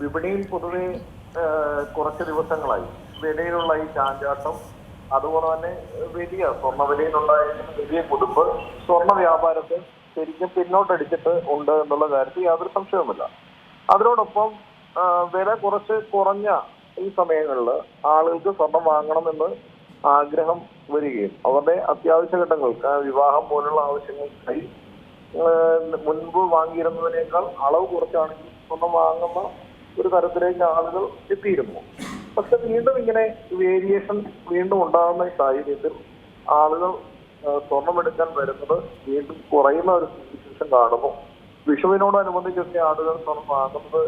വിപണിയിൽ പൊതുവെ കുറച്ച് ദിവസങ്ങളായി വിലയിലുള്ള ഈ ചാഞ്ചാട്ടം, അതുപോലെ തന്നെ വലിയ സ്വർണ്ണ വിലയിലുണ്ടായിരുന്ന വലിയ കുതിപ്പ് സ്വർണ്ണ വ്യാപാരത്തെ ശരിക്കും പിന്നോട്ടടിച്ചിട്ട് ഉണ്ട് എന്നുള്ള കാര്യത്തിൽ യാതൊരു സംശയവുമില്ല. അതിനോടൊപ്പം വില കുറച്ച് കുറഞ്ഞ ഈ സമയങ്ങളിൽ ആളുകൾക്ക് സ്വർണം വാങ്ങണമെന്ന് ആഗ്രഹം വരികയും അവരുടെ അത്യാവശ്യ ഘട്ടങ്ങൾക്ക് വിവാഹം പോലുള്ള ആവശ്യങ്ങൾക്കായി മുൻപ് വാങ്ങിയിരുന്നതിനേക്കാൾ അളവ് കുറച്ചാണെങ്കിൽ സ്വർണം വാങ്ങുന്ന ഒരു തരത്തിലേക്ക് ആളുകൾ എത്തിയിരുന്നു. പക്ഷെ വീണ്ടും ഇങ്ങനെ വേരിയേഷൻ വീണ്ടും ഉണ്ടാകുന്ന സാഹചര്യത്തിൽ ആളുകൾ സ്വർണം എടുക്കാൻ വരുന്നത് വീണ്ടും കുറയുന്ന ഒരു സിറ്റുവേഷൻ കാണുന്നു. വിഷുവിനോടനുബന്ധിച്ചൊക്കെ ആളുകൾ സ്വർണം വാങ്ങുന്നത്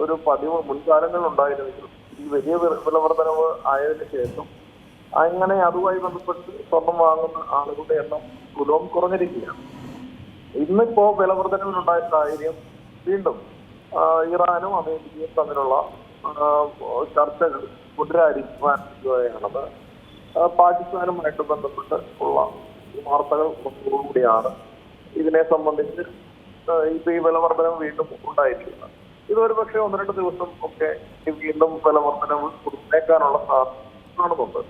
ഒരു പതിവ് മുൻകാലങ്ങളിൽ ഉണ്ടായിരുന്നെങ്കിലും ഈ വലിയ വിലവർദ്ധനവ് ആയതിനു ശേഷം അങ്ങനെ അതുമായി ബന്ധപ്പെട്ട് സ്വർണം വാങ്ങുന്ന ആളുകളുടെ എണ്ണം തുലവും കുറഞ്ഞിരിക്കുകയാണ്. ഇന്നിപ്പോ വിലവർദ്ധനവിനുണ്ടായ സാഹചര്യം വീണ്ടും ഇറാനും അമേരിക്കയും തമ്മിലുള്ള ചർച്ചകൾ പുനരാരംഭിക്കുകയാണത്. പാകിസ്ഥാനുമായിട്ട് ബന്ധപ്പെട്ട് ഉള്ള വാർത്തകൾ കൂടിയാണ് ഇതിനെ സംബന്ധിച്ച് ഇപ്പൊ ഈ വിലവർദ്ധനവ് വീണ്ടും ഉണ്ടായിരിക്കുന്നത്. ഇതൊരു പക്ഷേ 1-2 ദിവസം ഒക്കെ വീണ്ടും വിലവർദ്ധനവ് കുറഞ്ഞേക്കാനുള്ള സാധ്യത കാണുന്നുണ്ട്.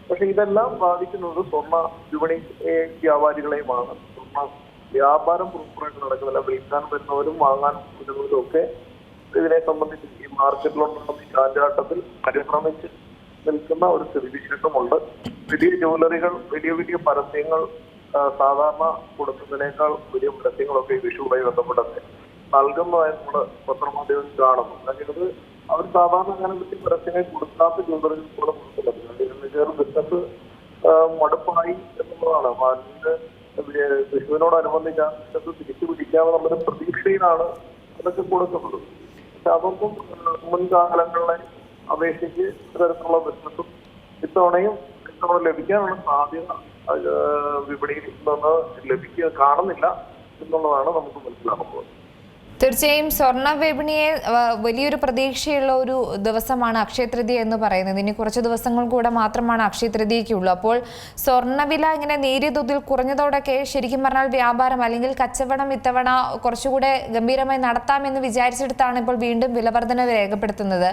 പക്ഷെ ഇതെല്ലാം ബാധിക്കുന്നത് സ്വർണ്ണ വിപണി വ്യാപാരികളെയുമാണ്. സ്വർണ്ണ വ്യാപാരം പുറത്തുപുറത്ത് നടക്കുന്നില്ല. വിൽക്കാൻ വരുന്നവരും വാങ്ങാൻ വരുന്നവരും ഒക്കെ ഇതിനെ സംബന്ധിച്ച് ഈ മാർക്കറ്റിലുണ്ടാകുന്ന ഈ ചാഞ്ചാട്ടത്തിൽ പരിഭ്രമിച്ച് നിൽക്കുന്ന ഒരു സ്ഥിതിവിശേഷമുണ്ട്. വലിയ ജ്വല്ലറികൾ, വലിയ വലിയ പരസ്യങ്ങൾ സാധാരണ കൊടുക്കുന്നതിനേക്കാൾ വലിയ പരസ്യങ്ങളൊക്കെ ഈ വിഷുവുമായി ബന്ധപ്പെട്ടൊക്കെ നൽകുന്നതായി നമ്മൾ പത്രമാധ്യമം കാണുന്നു. അല്ലെങ്കിൽ അവർ സാധാരണ അങ്ങനെ വലിയ പരസ്യങ്ങൾ കൊടുക്കാത്ത ജ്വല്ലറികൾ കൂടെ കൊടുക്കുന്നത് ബിസിനസ് മടുപ്പായി എന്നുള്ളതാണ്. അതിന്റെ വിഷുവിനോടനുബന്ധിച്ച് ആ ബിസിനസ് തിരിച്ചു പിടിക്കാമെന്നുള്ളൊരു പ്രതീക്ഷയിലാണ് അതൊക്കെ കൊടുക്കുന്നത്. പക്ഷെ അതൊന്നും മുൻകാലങ്ങളെ അപേക്ഷിച്ച് ഇത്തരത്തിലുള്ള ബിസിനസ്സും ഇത്തവണ ലഭിക്കാനുള്ള സാധ്യത വിപണിയിൽ നിന്ന് കാണുന്നില്ല എന്നുള്ളതാണ് നമുക്ക് മനസ്സിലാകുന്നത്. തീർച്ചയായും സ്വർണ്ണ വിപണിയെ വലിയൊരു പ്രതീക്ഷയുള്ള ഒരു ദിവസമാണ് അക്ഷയ തൃതീയ എന്ന് പറയുന്നത്. ഇനി കുറച്ച് ദിവസങ്ങൾ കൂടെ മാത്രമാണ് അക്ഷയ തൃതീയയ്ക്കുള്ളൂ. അപ്പോൾ സ്വർണ്ണവില ഇങ്ങനെ നേരിയ തോതിൽ കുറഞ്ഞതോടൊക്കെ ശരിക്കും പറഞ്ഞാൽ വ്യാപാരം അല്ലെങ്കിൽ കച്ചവടം ഇത്തവണ കുറച്ചുകൂടെ ഗംഭീരമായി നടത്താമെന്ന് വിചാരിച്ചെടുത്താണ് ഇപ്പോൾ വീണ്ടും വിലവർദ്ധനവ് രേഖപ്പെടുത്തുന്നത്.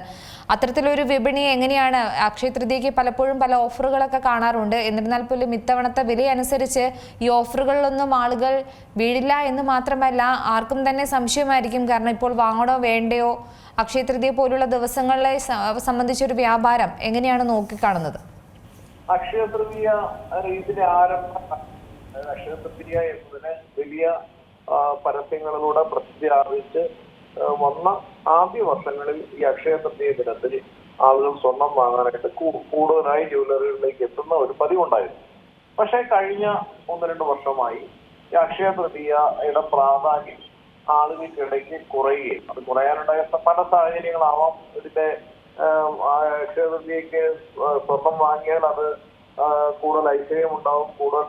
അത്തരത്തിലൊരു വിപണി എങ്ങനെയാണ്? അക്ഷയ തൃതീയയ്ക്ക് പലപ്പോഴും പല ഓഫറുകളൊക്കെ കാണാറുണ്ട്. എന്നിരുന്നാൽ പോലും ഇത്തവണത്തെ വിലയനുസരിച്ച് ഈ ഓഫറുകളിലൊന്നും ആളുകൾ വീഴില്ല എന്ന് മാത്രമല്ല, ആർക്കും തന്നെ സംശയമായിരിക്കും. കാരണം ഇപ്പോൾ വാങ്ങണോ വേണ്ടയോ, അക്ഷയ തൃതീയ പോലുള്ള ദിവസങ്ങളെ സംബന്ധിച്ചൊരു വ്യാപാരം എങ്ങനെയാണ് നോക്കിക്കാണുന്നത്? അക്ഷയ തൃതീയ ഇതിന്റെ ആരംഭം അക്ഷയ തൃതീയ എന്നതിന് വലിയ പരസ്യങ്ങളിലൂടെ പ്രസിദ്ധി ആർജിച്ച് വന്ന ആദ്യ വർഷങ്ങളിൽ ഈ അക്ഷയ തൃതീയ ദിനത്തിൽ ആളുകൾ സ്വർണം വാങ്ങാനായിട്ട് കൂടുതലായി ജ്വല്ലറികളിലേക്ക് എത്തുന്ന ഒരു പതിവുണ്ടായിരുന്നു. പക്ഷെ കഴിഞ്ഞ 1-2 വർഷമായി ഈ അക്ഷയ തൃതീയയുടെ പ്രാധാന്യം ആളുകൾക്കിടയ്ക്ക് കുറയുകയും, അത് കുറയാനുണ്ടായ പല സാഹചര്യങ്ങളാവാം. ഇതിന്റെ അക്ഷയ തൃതീയക്ക് സ്വർണം വാങ്ങിയാൽ അത് കൂടുതൽ ഐശ്വര്യം ഉണ്ടാവും, കൂടുതൽ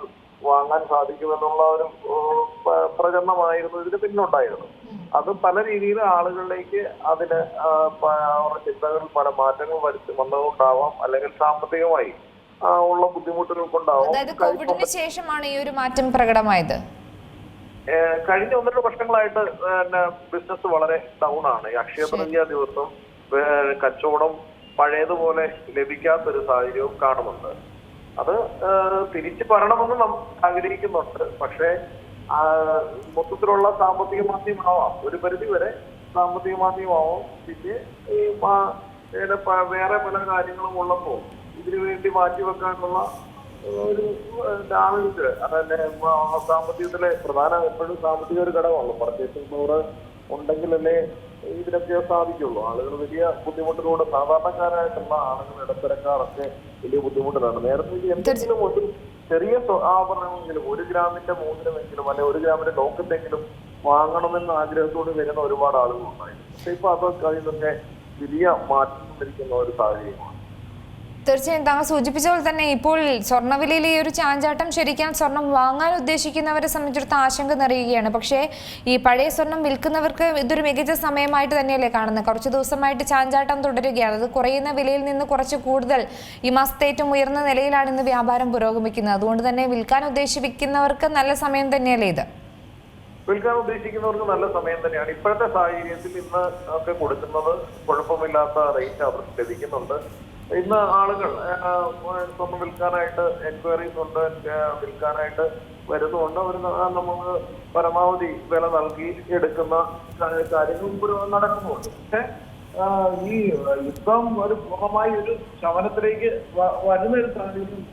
വാങ്ങാൻ സാധിക്കുമെന്നുള്ള ഒരു പ്രചരണമായിരുന്നു ഇതിന് പിന്നുണ്ടായിരുന്നു. അത് പല രീതിയിൽ ആളുകളിലേക്ക് അതിന് അവരുടെ ചിന്തകളിൽ പല മാറ്റങ്ങൾ വരുത്തി വന്നതുകൊണ്ടാവാം, അല്ലെങ്കിൽ സാമ്പത്തികമായി ഉള്ള ബുദ്ധിമുട്ടുകൾ കൊണ്ടാവാം. കോവിഡിന് ശേഷമാണ് ഈ ഒരു മാറ്റം പ്രകടമായത്. കഴിഞ്ഞ 1-2 വർഷങ്ങളായിട്ട് ബിസിനസ് വളരെ ഡൗൺ ആണ്. ഈ അക്ഷയ തൃതീയ ദിവസം കച്ചവടം പഴയതുപോലെ ലഭിക്കാത്തൊരു സാഹചര്യവും കാണുന്നുണ്ട്. അത് തിരിച്ചു പറയണമെന്ന് നമ്മൾ ആഗ്രഹിക്കുന്നുണ്ട്. പക്ഷേ മൊത്തത്തിലുള്ള സാമ്പത്തിക മാന്ദ്യമാവാം, ഒരു പരിധി വരെ സാമ്പത്തിക മാന്ദ്യമാവാം. പിന്നെ ഈ വേറെ പല കാര്യങ്ങളും ഉള്ളപ്പോൾ ഇതിനു വേണ്ടി മാറ്റിവെക്കാനുള്ള ഒരു ആളുകൾക്ക് അതന്നെ സാമ്പത്തികത്തിലെ പ്രധാന എപ്പോഴും സാമ്പത്തിക ഒരു ഘടകമാണല്ലോ. പർച്ചേസിംഗ് പവർ ഉണ്ടെങ്കിലല്ലേ ഇതിനൊക്കെ സാധിക്കുള്ളൂ. ആളുകൾ വലിയ ബുദ്ധിമുട്ടിലൂടെ, സാധാരണക്കാരായിട്ടുള്ള ആളുകൾ, ഇടത്തരക്കാരൊക്കെ വലിയ ബുദ്ധിമുട്ടിലാണ്. നേരത്തെ എന്തെങ്കിലും ഒരു ചെറിയ ആഭരണമെങ്കിലും 1 ഗ്രാമിന്റെ മോതിരമെങ്കിലും അല്ലെങ്കിൽ 1 ഗ്രാമിന്റെ ലോക്കത്തെങ്കിലും വാങ്ങണമെന്ന ആഗ്രഹത്തോട് വരുന്ന ഒരുപാട് ആളുകളുണ്ടായിരുന്നു. പക്ഷെ ഇപ്പൊ അതൊക്കെ അതിനൊക്കെ വലിയ മാറ്റം വന്നിരിക്കുന്ന ഒരു സാഹചര്യമാണ്. തീർച്ചയായും താങ്കൾ സൂചിപ്പിച്ച പോലെ തന്നെ ഇപ്പോൾ സ്വർണ്ണവിലയിലെ ഈ ഒരു ചാഞ്ചാട്ടം ശരിക്കും സ്വർണം വാങ്ങാൻ ഉദ്ദേശിക്കുന്നവരെ സംബന്ധിച്ചിടത്തോളം ആശങ്ക നിറയുകയാണ്. പക്ഷേ ഈ പഴയ സ്വർണം വിൽക്കുന്നവർക്ക് ഇതൊരു മികച്ച സമയമായിട്ട് തന്നെയല്ലേ കാണുന്നത്? കുറച്ച് ദിവസമായിട്ട് ചാഞ്ചാട്ടം തുടരുകയാണ്. അത് കുറയുന്ന വിലയിൽ നിന്ന് കുറച്ച് കൂടുതൽ ഈ മാസത്തെ ഏറ്റവും ഉയർന്ന നിലയിലാണ് ഇന്ന് വ്യാപാരം പുരോഗമിക്കുന്നത്. അതുകൊണ്ട് തന്നെ വിൽക്കാൻ ഉദ്ദേശിക്കുന്നവർക്ക് നല്ല സമയം തന്നെയല്ലേ ഇത്? വിൽക്കാൻ ഉദ്ദേശിക്കുന്നവർക്ക് നല്ല സമയം തന്നെയാണ്. ഇപ്പോഴത്തെ സാഹചര്യത്തിൽ ഇന്ന് ഒക്കെ കൊടുക്കുന്നത് കുഴപ്പമില്ലാത്ത റേറ്റ് അവർക്ക് ലഭിക്കുന്നുണ്ട്. ഇന്ന് ആളുകൾ സ്വർണ്ണം വിൽക്കാനായിട്ട് എൻക്വയറീസ് ഉണ്ട്, വിൽക്കാനായിട്ട് വരുന്നുണ്ട്. അവർ നമുക്ക് പരമാവധി വില നൽകി എടുക്കുന്ന കാര്യങ്ങൾ നടക്കുന്നുണ്ട്. പക്ഷെ ഈ യുദ്ധം ഒരു പൂർണ്ണമായി ഒരു ശമനത്തിലേക്ക് വരുന്ന ഒരു സാഹചര്യം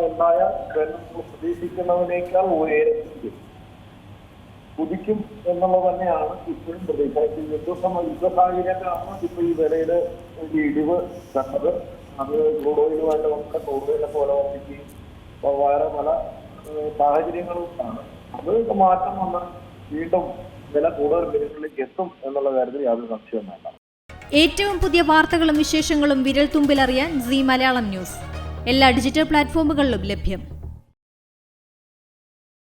ഉണ്ടായാൽ പ്രതീക്ഷിക്കുന്നതിനേക്കാൾ ഉയരത്തിൽ കുതിക്കും എന്നുള്ളത് തന്നെയാണ് ഇപ്പോഴും പ്രതീക്ഷ. യുദ്ധ സാഹചര്യത്തിലാണ് ഇപ്പൊ ഈ വിലയില് ഒരു ഇടിവ് കണ്ടത്. അത് ക്രൂഡ് ഓയിലുമായിട്ട് നമ്മുടെ ക്രൂഡ് ഓയിലെ പോലെ വർദ്ധിക്കുകയും വേറെ പല സാഹചര്യങ്ങളും ആണ്. അത് മാറ്റം വന്ന് വീണ്ടും വില കൂടുതൽ വിലകളിലേക്ക് എത്തും എന്നുള്ള കാര്യത്തിൽ യാതൊരു സംശയവും വേണ്ട. ഏറ്റവും പുതിയ വാർത്തകളും വിശേഷങ്ങളും വിരൽ തുമ്പിലറിയാൻ സീ മലയാളം ന്യൂസ് എല്ലാ ഡിജിറ്റൽ പ്ലാറ്റ്ഫോമുകളിലും ലഭ്യം.